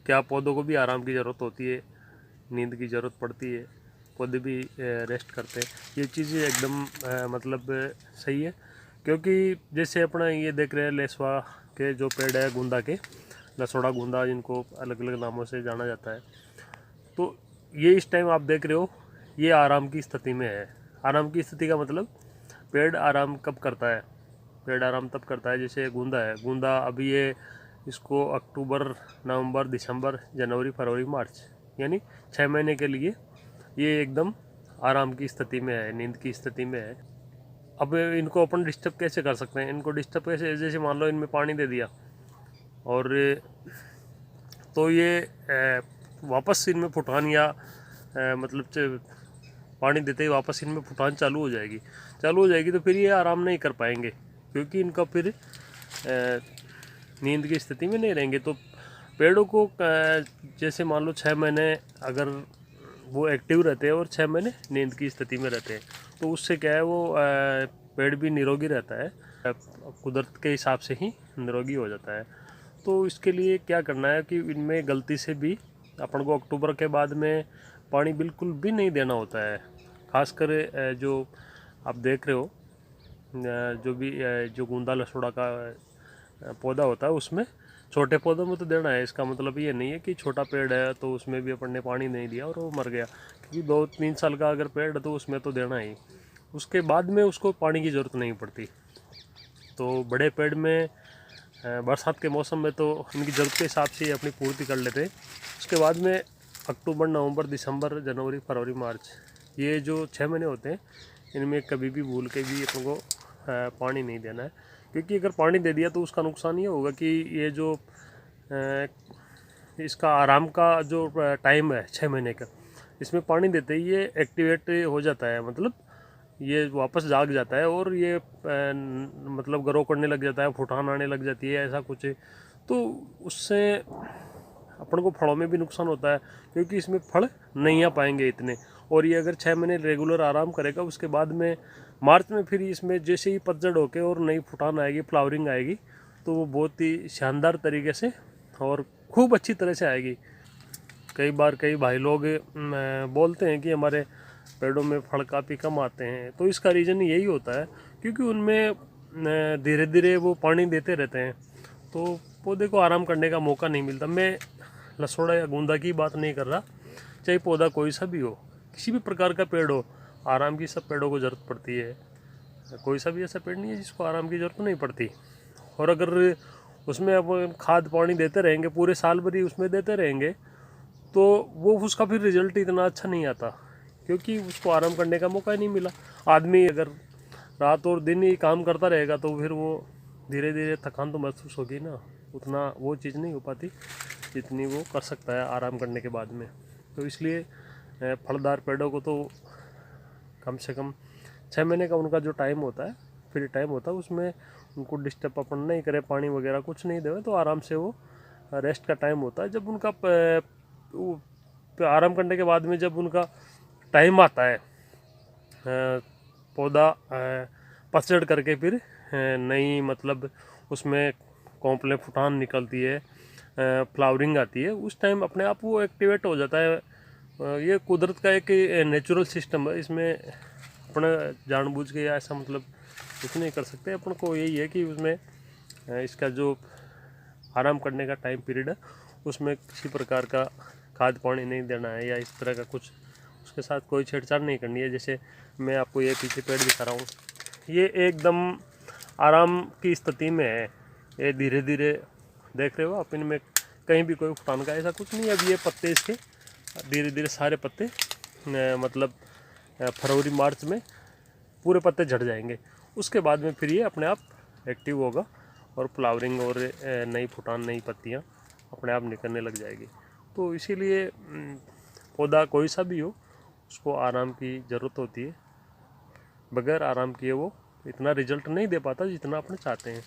क्या पौधों को भी आराम की ज़रूरत होती है, नींद की ज़रूरत पड़ती है, पौधे भी रेस्ट करते हैं। ये चीज़ एकदम मतलब सही है, क्योंकि जैसे अपना ये देख रहे हैं लेसवा के जो पेड़ है, गुंदा के, लसोड़ा गुंदा जिनको अलग अलग नामों से जाना जाता है, तो ये इस टाइम आप देख रहे हो ये आराम की स्थिति में है। आराम की स्थिति का मतलब पेड़ आराम कब करता है? पेड़ आराम तब करता है जैसे गूंदा है, गूंदा अभी ये इसको अक्टूबर, नवंबर, दिसंबर, जनवरी, फरवरी, मार्च, यानी 6 महीने के लिए ये एकदम आराम की स्थिति में है, नींद की स्थिति में है। अब इनको अपन डिस्टर्ब कैसे कर सकते हैं? इनको डिस्टर्ब कैसे, जैसे मान लो इनमें पानी दे दिया और तो ये वापस इनमें फुटान या मतलब पानी देते ही वापस इनमें फुटान चालू हो जाएगी तो फिर ये आराम नहीं कर पाएंगे, क्योंकि इनका फिर नींद की स्थिति में नहीं रहेंगे। तो पेड़ों को जैसे मान लो 6 महीने अगर वो एक्टिव रहते हैं और 6 महीने नींद की स्थिति में रहते हैं, तो उससे क्या है वो पेड़ भी निरोगी रहता है, कुदरत के हिसाब से ही निरोगी हो जाता है। तो इसके लिए क्या करना है कि इनमें गलती से भी अपन को अक्टूबर के बाद में पानी बिल्कुल भी नहीं देना होता है। खासकर जो आप देख रहे हो जो भी जो गूंदा लसोड़ा का पौधा होता है, उसमें छोटे पौधों में तो देना है। इसका मतलब ये नहीं है कि छोटा पेड़ है तो उसमें भी अपन ने पानी नहीं दिया और वो मर गया, क्योंकि 2-3 साल का अगर पेड़ है तो उसमें तो देना ही, उसके बाद में उसको पानी की ज़रूरत नहीं पड़ती। तो बड़े पेड़ में बरसात के मौसम में तो इनकी ज़रूरत के हिसाब से अपनी पूर्ति कर लेते हैं। उसके बाद में अक्टूबर, नवंबर, दिसंबर, जनवरी, फरवरी, मार्च, ये जो 6 महीने होते हैं, इनमें कभी भी भूल के भी अपन को पानी नहीं देना है, क्योंकि अगर पानी दे दिया तो उसका नुकसान ये होगा कि ये जो इसका आराम का जो टाइम है 6 महीने का, इसमें पानी देते ही ये एक्टिवेट हो जाता है, मतलब ये वापस जाग जाता है और ये मतलब ग्रो करने लग जाता है, फुटान आने लग जाती है, ऐसा कुछ। तो उससे अपन को फलों में भी नुकसान होता है, क्योंकि इसमें फल नहीं आ पाएंगे इतने। और ये अगर 6 महीने रेगुलर आराम करेगा, उसके बाद में मार्च में फिर इसमें जैसे ही पतझड़ होके और नई फुटान आएगी, फ्लावरिंग आएगी, तो वो बहुत ही शानदार तरीके से और खूब अच्छी तरह से आएगी। कई बार कई भाई लोग बोलते हैं कि हमारे पेड़ों में फल काफ़ी कम आते हैं, तो इसका रीज़न यही होता है क्योंकि उनमें धीरे धीरे वो पानी देते रहते हैं, तो पौधे को आराम करने का मौका नहीं मिलता। मैं लसोड़ा या गूंदा की बात नहीं कर रहा, चाहे पौधा कोई सा भी हो, किसी भी प्रकार का पेड़ हो, आराम की सब पेड़ों को ज़रूरत पड़ती है। कोई सा भी ऐसा पेड़ नहीं है जिसको आराम की ज़रूरत नहीं पड़ती। और अगर उसमें अब खाद पानी देते रहेंगे, पूरे साल भर ही उसमें देते रहेंगे, तो वो उसका फिर रिजल्ट इतना अच्छा नहीं आता, क्योंकि उसको आराम करने का मौका ही नहीं मिला। आदमी अगर रात और दिन ही काम करता रहेगा तो फिर वो धीरे धीरे थकान तो महसूस होगी ना, उतना वो चीज़ नहीं हो पाती जितनी वो कर सकता है आराम करने के बाद में। तो इसलिए फलदार पेड़ों को तो कम से कम 6 महीने का उनका जो टाइम होता है, फ्री टाइम होता है, उसमें उनको डिस्टर्ब अपन नहीं करें, पानी वगैरह कुछ नहीं देवे, तो आराम से वो रेस्ट का टाइम होता है। जब उनका आराम करने के बाद में जब उनका टाइम आता है, पौधा पतझड़ करके फिर नई मतलब उसमें कॉम्प्ले फुटान निकलती है, फ्लावरिंग आती है, उस टाइम अपने आप वो एक्टिवेट हो जाता है। ये कुदरत का एक नेचुरल सिस्टम है, इसमें अपना जानबूझ के या ऐसा मतलब कुछ नहीं कर सकते। अपन को यही है कि उसमें इसका जो आराम करने का टाइम पीरियड है, उसमें किसी प्रकार का खाद पानी नहीं देना है या इस तरह का कुछ उसके साथ कोई छेड़छाड़ नहीं करनी है। जैसे मैं आपको ये पीछे पेड़ दिखा रहा हूँ, ये एकदम आराम की स्थिति में है, ये धीरे धीरे देख रहे हो आप, इनमें कहीं भी कोई फुटान का ऐसा कुछ नहीं है। अब ये पत्ते इसके धीरे धीरे सारे पत्ते मतलब फरवरी मार्च में पूरे पत्ते झड़ जाएंगे, उसके बाद में फिर ये अपने आप एक्टिव होगा और फ्लावरिंग और नई फुटान, नई पत्तियाँ अपने आप निकलने लग जाएगी। तो इसीलिए पौधा कोई सा भी हो, उसको आराम की ज़रूरत होती है। बगैर आराम किए वो इतना रिजल्ट नहीं दे पाता जितना अपने चाहते हैं।